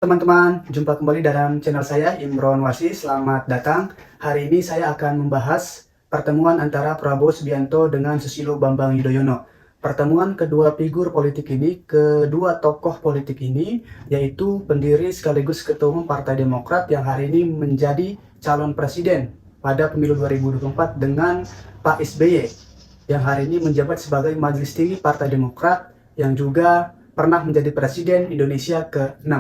Teman-teman, jumpa kembali dalam channel saya, Imron Wasi. Selamat datang. Hari ini saya akan membahas pertemuan antara Prabowo Subianto dengan Susilo Bambang Yudhoyono. Pertemuan kedua figur politik ini, kedua tokoh politik ini, yaitu pendiri sekaligus ketua umum Partai Demokrat yang hari ini menjadi calon presiden pada pemilu 2024 dengan Pak SBY, yang hari ini menjabat sebagai Majelis Tinggi Partai Demokrat yang juga pernah menjadi Presiden Indonesia ke-6.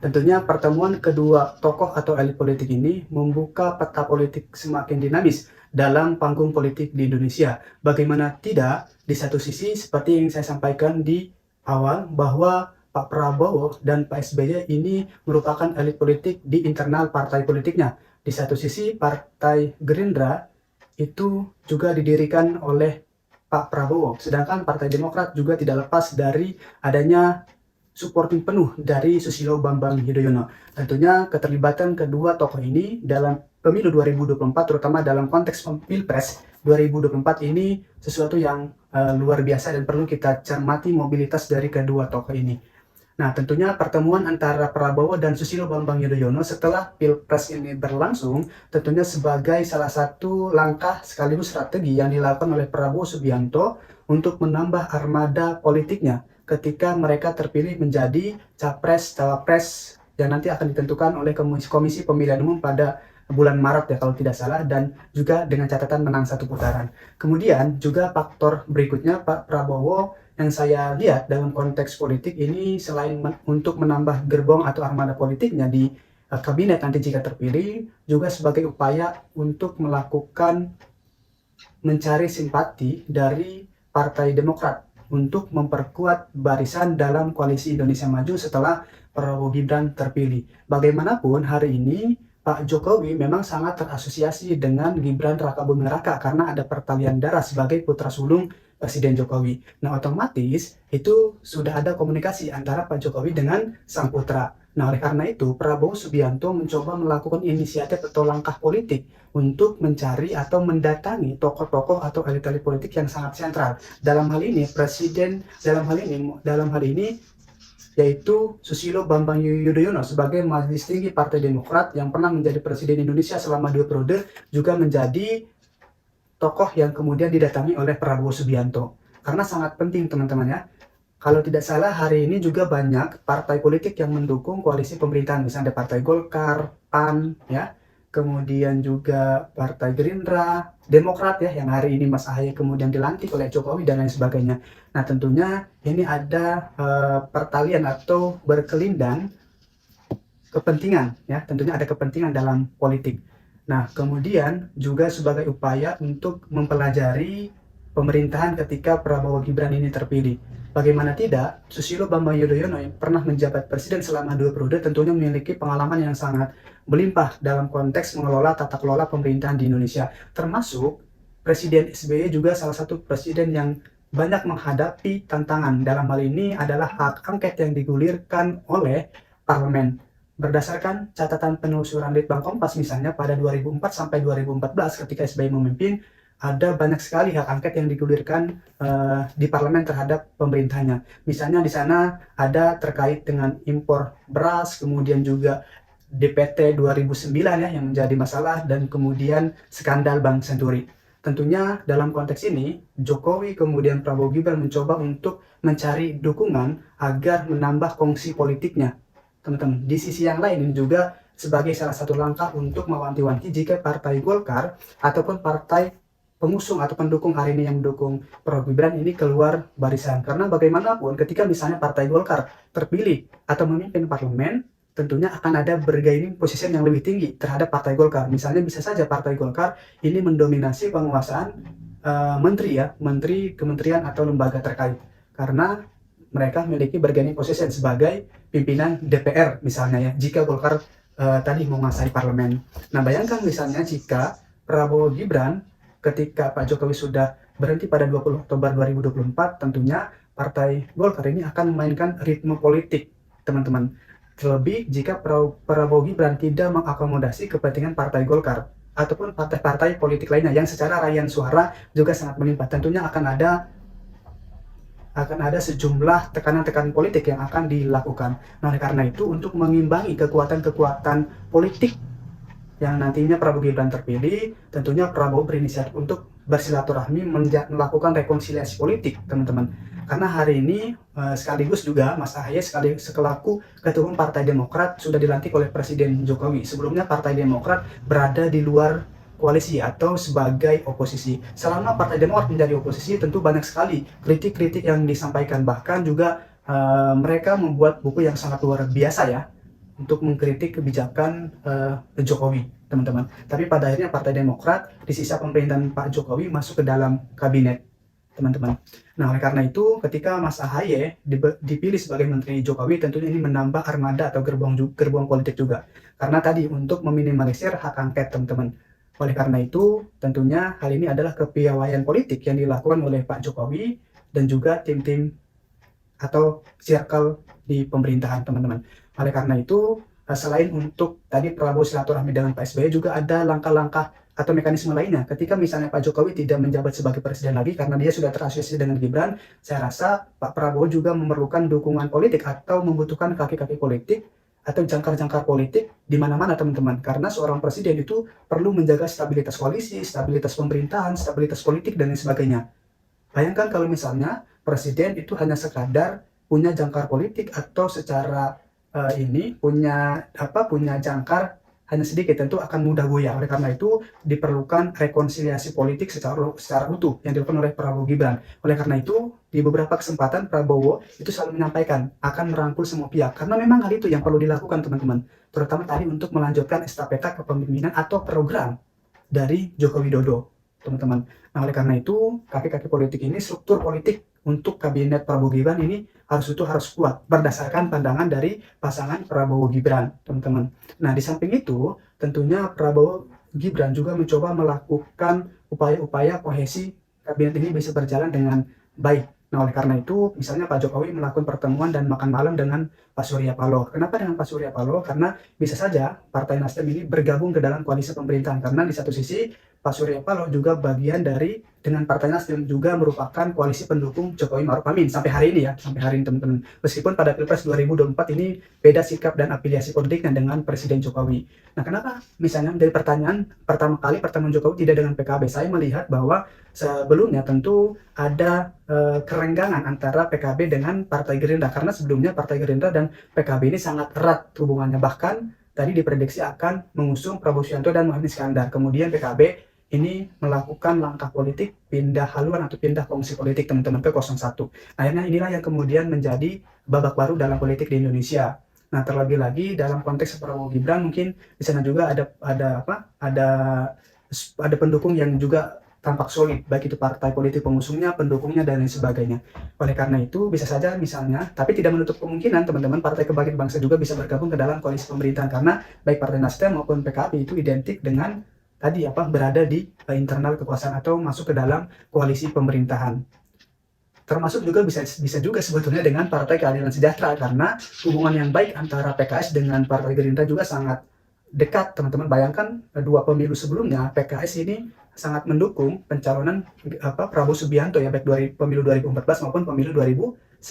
Tentunya pertemuan kedua tokoh atau elit politik ini membuka peta politik semakin dinamis dalam panggung politik di Indonesia. Bagaimana tidak, di satu sisi seperti yang saya sampaikan di awal bahwa Pak Prabowo dan Pak SBY ini merupakan elit politik di internal partai politiknya. Di satu sisi Partai Gerindra itu juga didirikan oleh Pak Prabowo, sedangkan Partai Demokrat juga tidak lepas dari adanya supporting penuh dari Susilo Bambang Yudhoyono. Tentunya keterlibatan kedua tokoh ini dalam pemilu 2024, terutama dalam konteks Pilpres 2024 ini sesuatu yang luar biasa dan perlu kita cermati mobilitas dari kedua tokoh ini. Nah, tentunya pertemuan antara Prabowo dan Susilo Bambang Yudhoyono setelah Pilpres ini berlangsung tentunya sebagai salah satu langkah sekaligus strategi yang dilakukan oleh Prabowo Subianto untuk menambah armada politiknya ketika mereka terpilih menjadi capres-cawapres yang nanti akan ditentukan oleh Komisi Pemilihan Umum pada bulan Maret ya kalau tidak salah, dan juga dengan catatan menang satu putaran. Kemudian juga faktor berikutnya Pak Prabowo yang saya lihat dalam konteks politik ini selain untuk menambah gerbong atau armada politiknya di kabinet nanti jika terpilih, juga sebagai upaya untuk melakukan mencari simpati dari Partai Demokrat untuk memperkuat barisan dalam koalisi Indonesia Maju setelah Prabowo Gibran terpilih. Bagaimanapun hari ini Pak Jokowi memang sangat terasosiasi dengan Gibran Rakabuming Raka karena ada pertalian darah sebagai putra sulung Presiden Jokowi. Nah, otomatis itu sudah ada komunikasi antara Pak Jokowi dengan sang putra. Nah, oleh karena itu Prabowo Subianto mencoba melakukan inisiatif atau langkah politik untuk mencari atau mendatangi tokoh-tokoh atau elit-elit politik yang sangat sentral. Dalam hal ini dalam hal ini yaitu Susilo Bambang Yudhoyono sebagai Majelis Tinggi Partai Demokrat yang pernah menjadi Presiden Indonesia selama 2 periode, juga menjadi tokoh yang kemudian didatangi oleh Prabowo Subianto. Karena sangat penting teman-teman ya. Kalau tidak salah hari ini juga banyak partai politik yang mendukung koalisi pemerintahan. Misalnya ada Partai Golkar, PAN, ya, kemudian juga Partai Gerindra, Demokrat ya, yang hari ini Mas Ahaye kemudian dilantik oleh Jokowi dan lain sebagainya. Nah tentunya ini ada pertalian atau berkelindang kepentingan ya, tentunya ada kepentingan dalam politik. Nah kemudian juga sebagai upaya untuk mempelajari pemerintahan ketika Prabowo Gibran ini terpilih. Bagaimana tidak, Susilo Bambang Yudhoyono yang pernah menjabat presiden selama 2 periode tentunya memiliki pengalaman yang sangat melimpah dalam konteks mengelola tata kelola pemerintahan di Indonesia. Termasuk Presiden SBY juga salah satu presiden yang banyak menghadapi tantangan. Dalam hal ini adalah hak angket yang digulirkan oleh parlemen. Berdasarkan catatan penelusuran Litbang Kompas misalnya pada 2004 sampai 2014 ketika SBY memimpin, ada banyak sekali hak angket yang digulirkan di parlemen terhadap pemerintahnya. Misalnya di sana ada terkait dengan impor beras, kemudian juga DPT 2009 ya yang menjadi masalah, dan kemudian skandal Bank Senturi. Tentunya dalam konteks ini Jokowi kemudian Prabowo Gibran mencoba untuk mencari dukungan agar menambah kongsi politiknya. Teman-teman, di sisi yang lain ini juga sebagai salah satu langkah untuk mewanti-wanti jika Partai Golkar ataupun partai pengusung atau pendukung hari ini yang mendukung Prabowo Gibran ini keluar barisan. Karena bagaimanapun ketika misalnya Partai Golkar terpilih atau memimpin parlemen, tentunya akan ada bargaining position yang lebih tinggi terhadap Partai Golkar. Misalnya bisa saja Partai Golkar ini mendominasi penguasaan menteri, kementerian atau lembaga terkait. Karena mereka memiliki bargaining position sebagai pimpinan DPR misalnya ya, jika Golkar tadi menguasai parlemen. Nah bayangkan misalnya jika Prabowo Gibran ketika Pak Jokowi sudah berhenti pada 20 Oktober 2024, tentunya Partai Golkar ini akan memainkan ritme politik, teman-teman. Terlebih jika Prabowo Gibran tidak mengakomodasi kepentingan Partai Golkar ataupun partai-partai politik lainnya yang secara raihan suara juga sangat melimpah. Tentunya akan ada akan ada sejumlah tekanan-tekanan politik yang akan dilakukan. Nah, oleh karena itu untuk mengimbangi kekuatan-kekuatan politik yang nantinya Prabowo Gibran terpilih, tentunya Prabowo berinisiatif untuk bersilaturahmi melakukan rekonsiliasi politik, teman-teman. Karena hari ini sekaligus juga Mas Ahaye sekelaku Ketua Umum Partai Demokrat sudah dilantik oleh Presiden Jokowi. Sebelumnya Partai Demokrat berada di luar koalisi atau sebagai oposisi. Selama Partai Demokrat menjadi oposisi, tentu banyak sekali kritik-kritik yang disampaikan. Bahkan juga mereka membuat buku yang sangat luar biasa ya, untuk mengkritik kebijakan Jokowi, teman-teman. Tapi pada akhirnya Partai Demokrat di sisa pemerintahan Pak Jokowi masuk ke dalam kabinet, teman-teman. Nah, oleh karena itu ketika Mas Ahaye dipilih sebagai Menteri Jokowi, tentunya ini menambah armada atau gerbong politik juga. Karena tadi untuk meminimalisir hak angket, teman-teman. Oleh karena itu, tentunya hal ini adalah kepiawaian politik yang dilakukan oleh Pak Jokowi dan juga tim-tim atau circle di pemerintahan, teman-teman. Oleh karena itu, selain untuk tadi Prabowo silaturahmi dengan Pak SBY, juga ada langkah-langkah atau mekanisme lainnya. Ketika misalnya Pak Jokowi tidak menjabat sebagai presiden lagi karena dia sudah terasosiasi dengan Gibran, saya rasa Pak Prabowo juga memerlukan dukungan politik atau membutuhkan kaki-kaki politik atau jangkar-jangkar politik di mana-mana, teman-teman. Karena seorang presiden itu perlu menjaga stabilitas koalisi, stabilitas pemerintahan, stabilitas politik, dan lain sebagainya. Bayangkan kalau misalnya presiden itu hanya sekadar punya jangkar politik atau secara punya jangkar hanya sedikit, tentu akan mudah goyah. Oleh karena itu diperlukan rekonsiliasi politik secara utuh yang dilakukan oleh Prabowo Gibran. Oleh karena itu di beberapa kesempatan Prabowo itu selalu menyampaikan akan merangkul semua pihak, karena memang hal itu yang perlu dilakukan, teman-teman. Terutama tadi untuk melanjutkan estafeta kepemimpinan atau program dari Joko Widodo, teman-teman. Nah, oleh karena itu kaki-kaki politik ini, struktur politik untuk kabinet Prabowo Gibran ini harus kuat berdasarkan pandangan dari pasangan Prabowo Gibran, teman-teman. Nah, di samping itu tentunya Prabowo Gibran juga mencoba melakukan upaya-upaya kohesi kabinet ini bisa berjalan dengan baik. Nah, oleh karena itu misalnya Pak Jokowi melakukan pertemuan dan makan malam dengan Pak Surya Paloh. Kenapa dengan Pak Surya Paloh? Karena bisa saja Partai Nasdem ini bergabung ke dalam koalisi pemerintahan, karena di satu sisi Pak Surya Paloh juga bagian dari dengan Partai Nasdem juga merupakan koalisi pendukung Jokowi Ma'ruf Amin sampai hari ini ya, sampai hari ini, teman-teman. Meskipun pada Pilpres 2024 ini beda sikap dan afiliasi politiknya dengan Presiden Jokowi. Nah, kenapa misalnya menjadi pertanyaan pertama kali pertemuan Jokowi tidak dengan PKB? Saya melihat bahwa sebelumnya tentu ada kerenggangan antara PKB dengan Partai Gerindra, karena sebelumnya Partai Gerindra dan PKB ini sangat erat hubungannya. Bahkan tadi diprediksi akan mengusung Prabowo Subianto dan Muhaimin Iskandar. Kemudian PKB ini melakukan langkah politik pindah haluan atau pindah kongsi politik, teman-teman, ke 01. Akhirnya inilah yang kemudian menjadi babak baru dalam politik di Indonesia. Nah, terlebih lagi dalam konteks Prabowo Gibran mungkin di sana juga ada pendukung yang juga tampak solid, baik itu partai politik pengusungnya, pendukungnya, dan lain sebagainya. Oleh karena itu bisa saja misalnya, tapi tidak menutup kemungkinan, teman-teman, Partai Kebangkitan Bangsa juga bisa bergabung ke dalam koalisi pemerintahan, karena baik Partai Nasdem maupun PKB itu identik dengan tadi berada di internal kekuasaan atau masuk ke dalam koalisi pemerintahan. Termasuk juga bisa juga sebetulnya dengan Partai Keadilan Sejahtera, karena hubungan yang baik antara PKS dengan Partai Gerindra juga sangat dekat, teman-teman. Bayangkan dua pemilu sebelumnya PKS ini sangat mendukung pencalonan Prabowo Subianto ya, baik dari pemilu 2014 maupun pemilu 2019,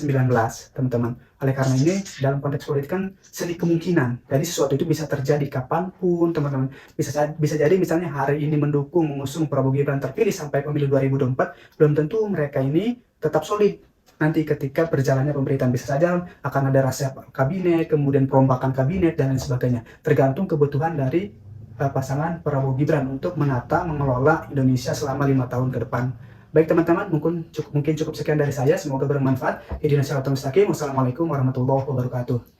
teman-teman. Oleh karena ini dalam konteks politik kan seni kemungkinan, jadi sesuatu itu bisa terjadi kapanpun, teman-teman. Bisa jadi misalnya hari ini mendukung mengusung Prabowo Gibran terpilih sampai pemilu 2024, belum tentu mereka ini tetap solid nanti ketika berjalannya pemerintahan. Bisa saja akan ada rasa kabinet, kemudian perombakan kabinet, dan lain sebagainya, tergantung kebutuhan dari pasangan Prabowo Gibran untuk menata, mengelola Indonesia selama 5 tahun ke depan. Baik, teman-teman, mungkin cukup sekian dari saya. Semoga bermanfaat. Wassalamualaikum warahmatullahi wabarakatuh.